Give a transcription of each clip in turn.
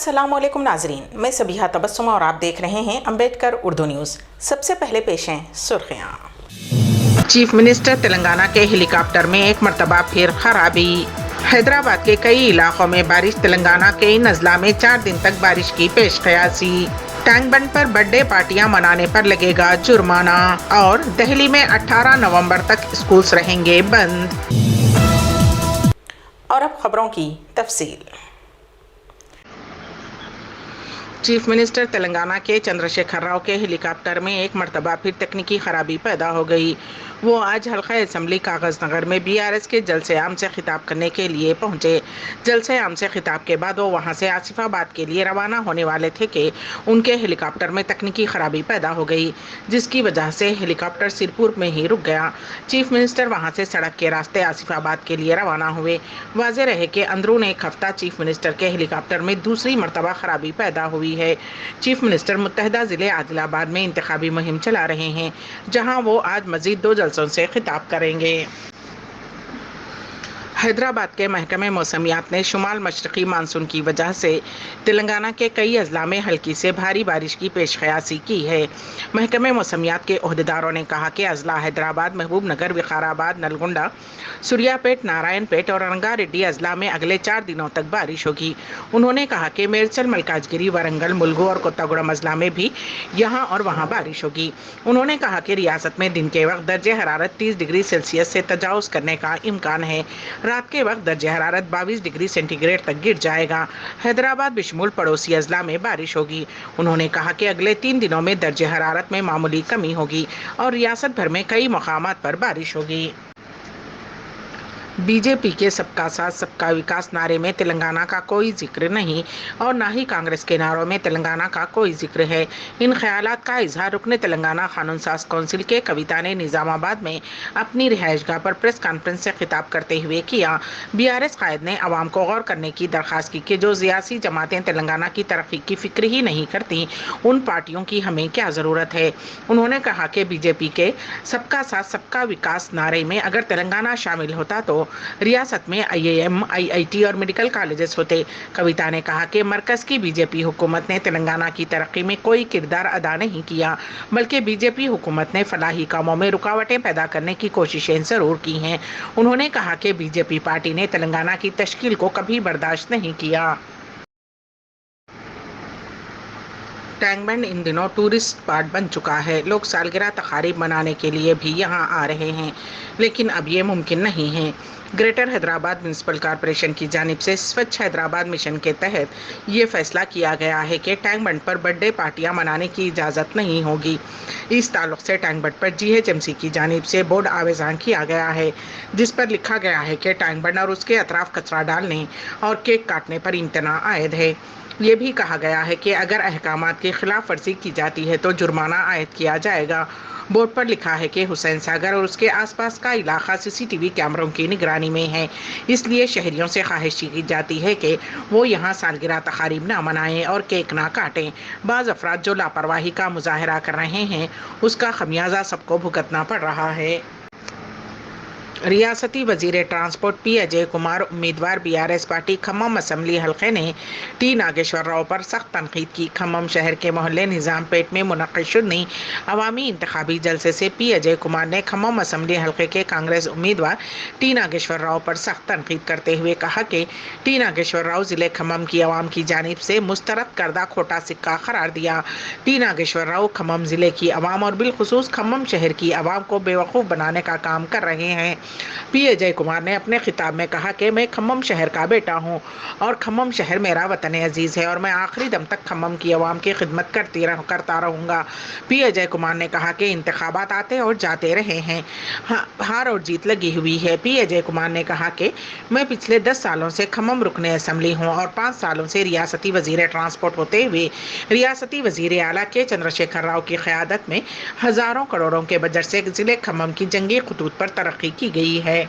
अस्सलामुअलैकुम नाजरीन, मैं सबीहा तबस्सुम और आप देख रहे हैं अम्बेडकर उर्दू न्यूज़। सबसे पहले पेश हैं सुर्खियाँ। चीफ मिनिस्टर तेलंगाना के हेलीकॉप्टर में एक मरतबा फिर खराबी। हैदराबाद के कई इलाकों में बारिश। तेलंगाना के नज़ला में 4 दिन तक बारिश की पेश क़यासी। टैंक बंड पर बर्थडे पार्टियां मनाने पर लगेगा जुर्माना। और दिल्ली में 18 नवंबर तक स्कूल्स रहेंगे बंद। और अब खबरों की तफसील। चीफ मिनिस्टर तेलंगाना के चंद्रशेखर राव के हेलीकॉप्टर में एक मरतबा फिर तकनीकी खराबी पैदा हो गई। वो आज हल्का असम्बली कागज नगर में बीआरएस के जलसे आम से खिताब करने के लिए पहुंचे। जलसे आम से खिताब के बाद वो वहां से आसिफाबाद के लिए रवाना होने वाले थे कि उनके हेलीकॉप्टर में तकनीकी खराबी पैदा हो गई, जिसकी वजह से हेलीकॉप्टर सिरपुर में ही रुक गया। चीफ मिनिस्टर वहां से सड़क के रास्ते आसिफाबाद के लिए रवाना हुए। वाज़ेह रहे कि अंदरून एक हफ्ता चीफ मिनिस्टर के हेलीकॉप्टर में दूसरी मरतबा खराबी पैदा हुई है। चीफ मिनिस्टर मुत्तहदा जिले आदिलाबाद में इंतखाबी मुहिम चला रहे हैं, जहां वो आज मजीद 2 जलसों से खिताब करेंगे। हैदराबाद के महकमे मौसमियात ने शुमाल मशरक़ी मानसून की वजह से तेलंगाना के कई अजला में हल्की से भारी बारिश की पेशकयासी की है। महकमे मौसमियात के ओहदेदारों ने कहा कि अजला हैदराबाद, महबूब नगर, विकाराबाद, नलगुंडा, सुरियापेट, नारायणपेट और रंगारेड्डी अजला में अगले 4 दिनों तक बारिश होगी। उन्होंने कहा कि मेरचल, मलकाजगिरी, वारंगल, मुलुगु और कोत्तागुड़म अजला में भी यहाँ और वहाँ बारिश होगी। उन्होंने कहा कि रियासत में दिन के वक्त दर्जे हरारत 30 डिग्री सेल्सियस से तजावुज़ करने का इम्कान है। रात के वक्त दर्जे हरारत 22 डिग्री सेंटीग्रेड तक गिर जाएगा। हैदराबाद बिशमुल पड़ोसी अजला में बारिश होगी। उन्होंने कहा कि अगले 3 दिनों में दर्जे हरारत में मामूली कमी होगी और रियासत भर में कई मकामात पर बारिश होगी। बीजेपी के सबका साथ सबका विकास नारे में तेलंगाना का कोई जिक्र नहीं और ना ही कांग्रेस के नारों में तेलंगाना का कोई जिक्र है। इन ख्यालात का इजहार रुकने तेलंगाना कानून साज कौंसिल के कविता ने निज़ामाबाद में अपनी रिहाइशगाह पर प्रेस कॉन्फ्रेंस से खिताब करते हुए किया। बीआरएस कायद ने अवाम को गौर करने की दरख्वास्त की कि जो सियासी जमातें तेलंगाना की तरक्की की फिक्र ही नहीं करती, उन पार्टियों की हमें क्या ज़रूरत है। उन्होंने कहा कि बीजेपी के सबका साथ सबका विकास नारे में अगर तेलंगाना शामिल होता तो रियासत में IIM, IIT और मेडिकल कॉलेजेस होते। कविता ने कहा कि मरकज की बीजेपी हुकूमत ने तेलंगाना की तरक्की में कोई किरदार अदा नहीं किया, बल्कि बीजेपी हुकूमत ने फलाही कामों में रुकावटें पैदा करने की कोशिशें जरूर की हैं। उन्होंने कहा कि बीजेपी पार्टी ने तेलंगाना की तश्कील को कभी बर्दाश्त नहीं किया। टैंक बंड इन दिनों टूरिस्ट स्पॉट बन चुका है। लोग सालगिरह तकारीब मनाने के लिए भी यहाँ आ रहे हैं, लेकिन अब ये मुमकिन नहीं है। ग्रेटर हैदराबाद म्यूनसिपल कॉरपोरेशन की जानिब से स्वच्छ हैदराबाद मिशन के तहत ये फैसला किया गया है कि टैंक बंड पर बर्थडे पार्टियां मनाने की इजाज़त नहीं होगी। इस ताल्लुक से टैंक बंड पर GHMC की जानिब से बोर्ड आवेज़ान किया गया है, जिस पर लिखा गया है कि टैंक बंड और उसके अतराफ कचरा डालने और केक काटने पर इम्तना आयद है। ये भी कहा गया है कि अगर अहकामात की खिलाफ वर्जी की जाती है तो जुर्माना आयद किया जाएगा। बोर्ड पर लिखा है कि हुसैन सागर और उसके आसपास का इलाका CCTV कैमरों की निगरानी में है, इसलिए शहरियों से ख्वाहिश की जाती है कि वो यहाँ सालगिरह तकारीब ना मनाएं और केक ना काटें। बाज़ अफराद जो लापरवाही का मुजाहरा कर रहे हैं, उसका खमियाजा सबको भुगतना पड़ रहा है। रियासती वजीर ट्रांसपोर्ट P अजय कुमार उम्मीदवार BRS पार्टी खम्मम असम्बली हल्के ने T नागेश्वर राव पर सख्त तनकीद की। खम्मम शहर के मोहल्ले निज़ामपेट में मुनक़्क़िद शुदनी अवामी इंतखाबी जलसे से P अजय कुमार ने खम्मम असम्बली हल्के के कांग्रेस उम्मीदवार T नागेश्वर राव पर सख्त तनकीद करते हुए कहा कि T नागेश्वर राव ज़िले खम्मम की आवाम की जानिब से मुस्तरद करदा खोटा सिक्का करार दिया। T नागेश्वर राव खम्मम ज़िले की आवाम और बिलखुसूस खम्मम शहर की आवाम को बेवकूफ़ बनाने का काम कर रहे हैं। P अजय कुमार ने अपने खिताब में कहा कि मैं खम्मम शहर का बेटा हूं और खम्मम शहर मेरा वतन अजीज़ है और मैं आखिरी दम तक खम्मम की आवाम की खिदमत करता रहूँगा। P अजय कुमार ने कहा कि इंतखाबात आते और जाते रहे हैं, हार और जीत लगी हुई है। P अजय कुमार ने कहा कि मैं पिछले 10 सालों से खम्मम रुकने असम्बली हूँ और 5 सालों से रियासती वजीर ट्रांसपोर्ट होते हुए रियासती वजीर आला के चंद्रशेखर राव की क़यादत में हज़ारों करोड़ों के बजट से ज़िले खम्मम की जंगी खतूत पर तरक्की की गई है।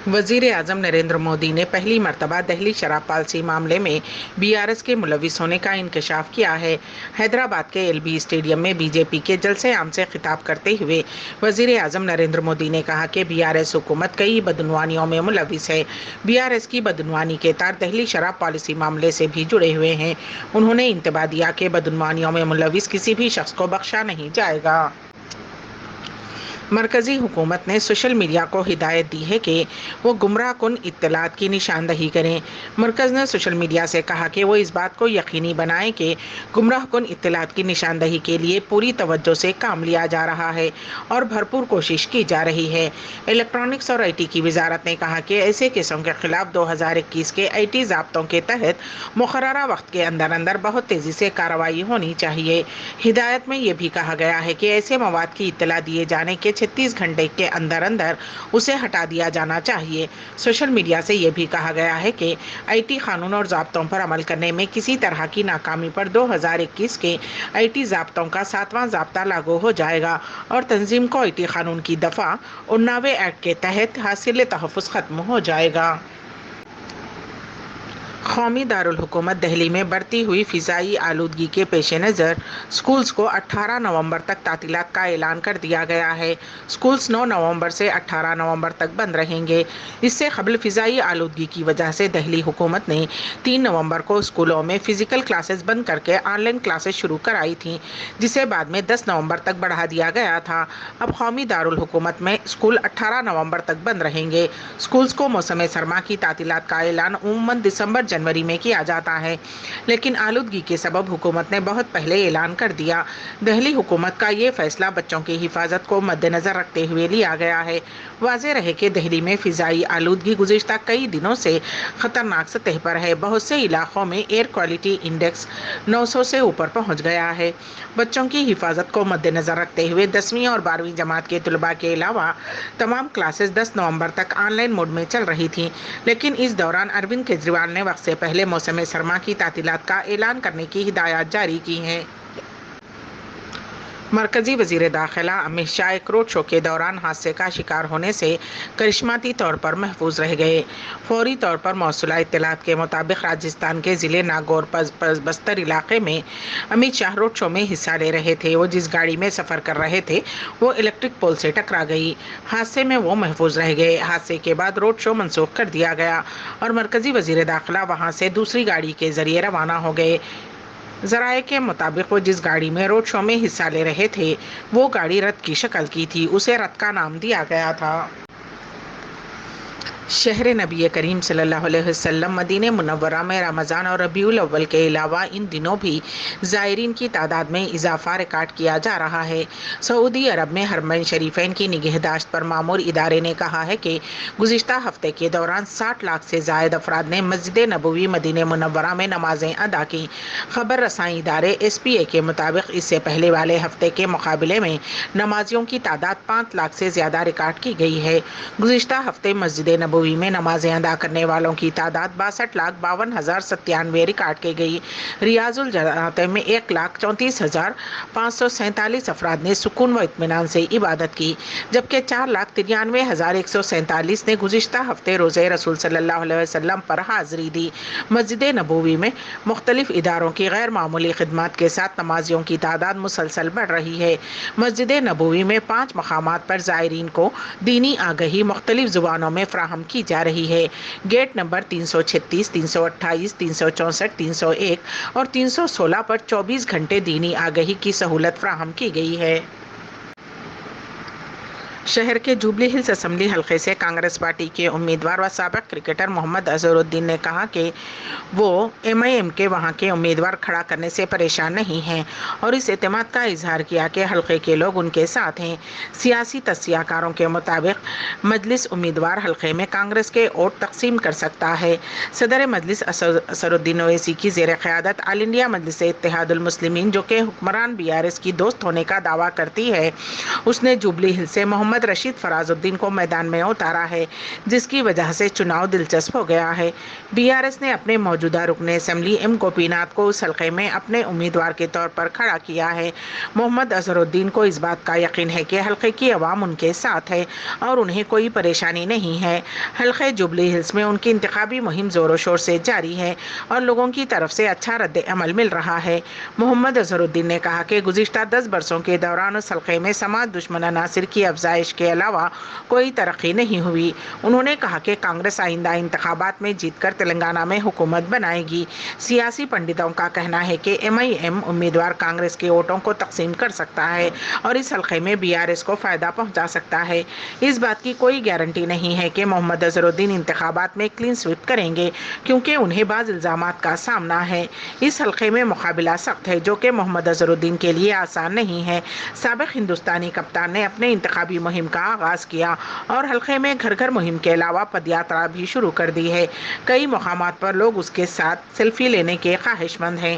वज़ीर आज़म नरेंद्र मोदी ने पहली मरतबा दहली शराब पॉलिसी मामले में BRS के मुलविस होने का इंकशाफ किया है। हैदराबाद के LB स्टेडियम में BJP के जलसे आम से खिताब करते हुए वज़ीर आज़म नरेंद्र मोदी ने कहा कि BRS हुकूमत कई बदनवानियों में मुलविस है। BRS की बदनवानी के तार दहली शराब पॉलिसी मामले से भी जुड़े हुए हैं। उन्होंने इंतबा दिया कि बदनवानियों में मुलविस किसी भी शख्स को बख्शा नहीं जाएगा। मरकज़ी हुकूमत ने सोशल मीडिया को हिदायत दी है कि वो गुमराह कुन इत्तलात की निशानदही करें। मरकज़ ने सोशल मीडिया से कहा कि वो इस बात को यकीनी बनाएं कि गुमराह कुन इत्तलात की निशानदही के लिए पूरी तवज्जो से काम लिया जा रहा है और भरपूर कोशिश की जा रही है। इलेक्ट्रॉनिक्स और IT की वजारत ने कहा कि ऐसे केसों के खिलाफ 2021 के IT ज़ाब्तों के तहत मुकर्ररा वक्त के अंदर अंदर बहुत तेज़ी से कार्रवाई होनी चाहिए। हिदायत में ये भी कहा गया है कि ऐसे मवाद की इत्तला दिए जाने के 36 घंटे के अंदर अंदर उसे हटा दिया जाना चाहिए। सोशल मीडिया से यह भी कहा गया है कि IT कानून और ज़ाब्तों पर अमल करने में किसी तरह की नाकामी पर 2021 के IT ज़ाब्तों का 7वां ज़ाब्ता लागू हो जाएगा और तंजीम को IT कानून की दफ़ा 89 एक्ट के तहत हासिल तहफ़्फ़ुज़ ख़त्म हो जाएगा। कौमी दारुल हुकूमत दिल्ली में बढ़ती हुई फ़िज़ाई आलूदगी के पेश नज़र स्कूल्स को 18 नवंबर तक तातीलात का ऐलान कर दिया गया है। स्कूल्स 9 नवंबर से 18 नवंबर तक बंद रहेंगे। इससे कबल फ़िज़ाई आलूदगी की वजह से दिल्ली हुकूमत ने 3 नवंबर को स्कूलों में फ़िज़िकल क्लासेस बंद करके ऑनलाइन क्लासेस शुरू कराई थी, जिसे बाद में 10 नवंबर तक बढ़ा दिया गया था। अब कौमी दारुल हुकूमत में स्कूल 18 नवंबर तक बंद रहेंगे। स्कूल्स को मौसम सरमा की तातीलात का ऐलान उम्मन दिसंबर जनवरी में किया जाता है, लेकिन आलूदगी के सबब हुकूमत ने बहुत पहले ऐलान कर दिया। दिल्ली हुकूमत का ये फैसला बच्चों की हिफाजत को मद्देनजर रखते हुए लिया गया है। वाज़ेह रहे कि दिल्ली में फ़िज़ाई आलूदगी गुज़िश्ता कई दिनों से ख़तरनाक सतह पर है। बहुत से इलाक़ों में एयर क्वालिटी इंडेक्स 900 से ऊपर पहुँच गया है। बच्चों की हिफाजत को मद्देनजर रखते हुए 10वीं और 12वीं जमात के तलबा के अलावा तमाम क्लासेस 10 नवंबर तक ऑनलाइन मोड में चल रही थी, लेकिन इस दौरान अरविंद केजरीवाल ने वक्त से पहले मौसम सरमा की तातीलात का ऐलान करने की हिदायत जारी की है। मरकज़ी वज़ीर दाखिला अमित शाह एक रोड शो के दौरान हादसे का शिकार होने से करिश्माती तौर पर महफूज रह गए। फौरी तौर पर मौसूला इत्तलात के मुताबिक राजस्थान के ज़िले नागौर बस्तर इलाके में अमित शाह रोड शो में हिस्सा ले रहे थे। वो जिस गाड़ी में सफ़र कर रहे थे वो इलेक्ट्रिक पोल से टकरा गई। हादसे में वो महफूज रह गए। हादसे के बाद रोड शो मनसूख कर दिया गया और मरकज़ी वज़ीर दाखिला वहाँ से दूसरी गाड़ी के ज़रिए रवाना हो गए। ज़राए के मुताबिक वो जिस गाड़ी में रोड शो में हिस्सा ले रहे थे वो गाड़ी रथ की शक्ल की थी। उसे रथ का नाम दिया गया था। शहर नबी करीम सल्लल्लाहु अलैहि वसल्लम मदीने मुनव्वरा में रमज़ान और रबीउल अव्वल के अलावा इन दिनों भी ज़ायरीन की तादाद में इजाफ़ा रिकॉर्ड किया जा रहा है। सऊदी अरब में हरमैन शरीफैन की निगहदाश्त पर मामूर इदारे ने कहा है कि गुज़िश्ता हफ्ते के दौरान 60 लाख से ज़ायद अफराद ने मस्जिद नबवी मदीने मुनव्वरा में नमाज़ें अदा की। खबर रसाई इदारे SPA के मुताबिक इससे पहले वाले हफ्ते के मुकाबले में नमाजियों की तादाद 5 लाख से ज़्यादा रिकॉर्ड की गई है। गुज़िश्ता हफ्ते मस्जिद नबवी में नमाजें अदा करने वालों की तादाद 62,52,097 रिकॉर्ड की गई। रियाजुल जन्नत में 1,34,547 अफराद ने सुकून व इत्मीनान से इबादत की, जबकि 4,93,147 ने गुज़िश्ता हफ्ते रोज़े रसूल सल्लल्लाहु अलैहि वसल्लम पर हाज़री दी। मस्जिद नबवी में मुख्तलिफ इदारों की गैर मामूली खिदमत के साथ नमाजियों की तादाद मुसलसल बढ़ रही है। मस्जिद नबवी में 5 मकामात पर ज़ायरीन को दीनी आगही मुख्तलिफ ज़ुबानों में फ़राहम की जा रही है। गेट नंबर 336, 328, 364, 301 और 316 पर 24 घंटे दीनी आगही की सहूलत फ़राहम की गई है। शहर के जुबली हिल्स असम्बली हल्के से कांग्रेस पार्टी के उम्मीदवार व साबिक क्रिकेटर मोहम्मद अजहरुद्दीन ने कहा कि वो MIM के वहां के उम्मीदवार खड़ा करने से परेशान नहीं हैं और इस एतमाद का इजहार किया कि हल्के के लोग उनके साथ हैं। सियासी तस्याकारों के मुताबिक मजलिस उम्मीदवार हल्के में कांग्रेस के वोट तकसीम कर सकता है। सदर मजलिस असरुद्दीन ओवैसी की ज़ेर क़यादत ऑल इंडिया मजलिस इत्तेहादुल मुस्लिमीन, जो कि हुक्मरान BRS की दोस्त होने का दावा करती है, उसने जुबली हिल्स से मोहम्मद محمد رشید فراز الدین کو میدان میں اتارا ہے، جس کی وجہ سے چناؤ دلچسپ ہو گیا ہے۔ BRS نے اپنے موجودہ رکن اسمبلی M گوپی ناتھ کو اس حلقے میں اپنے امیدوار کے طور پر کھڑا کیا ہے۔ محمد اظہرالدین کو اس بات کا یقین ہے کہ حلقے کی عوام ان کے ساتھ ہے اور انہیں کوئی پریشانی نہیں ہے۔ حلقے جوبلی ہلز میں ان کی انتخابی مہم زور و شور سے جاری ہے اور لوگوں کی طرف سے اچھا رد عمل مل رہا ہے۔ محمد اظہرالدین نے کہا کہ گزشتہ 10 برسوں کے دوران اس حلقے میں سماج دشمن عناصر کی افزائش کے علاوہ کوئی ترقی نہیں ہوئی۔ انہوں نے کہا کہ کانگریس آئندہ انتخابات میں جیت کر تلنگانہ میں حکومت بنائے گی۔ سیاسی پنڈتوں کا کہنا ہے کہ MIM امیدوار کانگریس کے ووٹوں کو تقسیم کر سکتا ہے اور اس حلقے میں BRS کو فائدہ پہنچا سکتا ہے۔ اس بات کی کوئی گارنٹی نہیں ہے کہ محمد اظہرالدین انتخابات میں کلین سویپ کریں گے، کیونکہ انہیں بعض الزامات کا سامنا ہے۔ اس حلقے میں مقابلہ سخت ہے، جو کہ محمد اظہرالدین کے لیے آسان نہیں ہے۔ سابق ہندوستانی کپتان نے اپنے انتخابی مہم کا آغاز کیا اور حلقے میں گھر گھر مہم کے علاوہ پد یاترا بھی شروع کر دی ہے۔ کئی مقامات پر لوگ اس کے ساتھ سیلفی لینے کے خواہش مند ہیں۔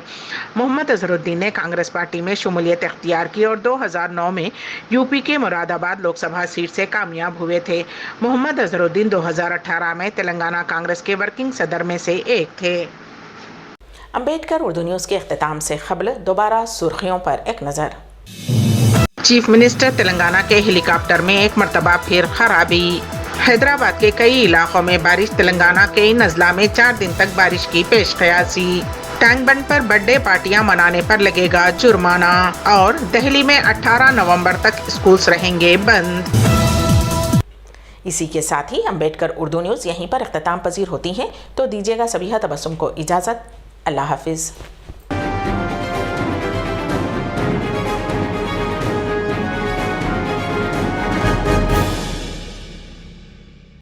محمد اظہرالدین نے کانگریس پارٹی میں شمولیت اختیار کی اور 2009 میں UP کے مراد آباد لوک سبھا سیٹ سے کامیاب ہوئے تھے۔ محمد اظہرالدین 2018 میں تلنگانہ کانگریس کے ورکنگ صدر میں سے ایک تھے۔ امبیڈکر اردو نیوز کے اختتام سے قبل دوبارہ سرخیوں پر ایک نظر۔ چیف منسٹر تلنگانہ کے ہیلی کاپٹر میں ایک مرتبہ پھر خرابی۔ حیدرآباد کے کئی علاقوں میں بارش۔ تلنگانہ کے ان اضلاع میں 4 دن تک بارش کی پیش قیاسی۔ ٹینک بنڈ پر برتھ ڈے پارٹیاں منانے پر لگے گا جرمانہ، اور دہلی میں 18 نومبر تک اسکولز رہیں گے بند۔ اسی کے ساتھ ہی امبیڈکر اردو نیوز یہیں پر اختتام پذیر ہوتی ہیں، تو دیجیے گا سبیحہ تبسم کو اجازت۔ اللہ حافظ۔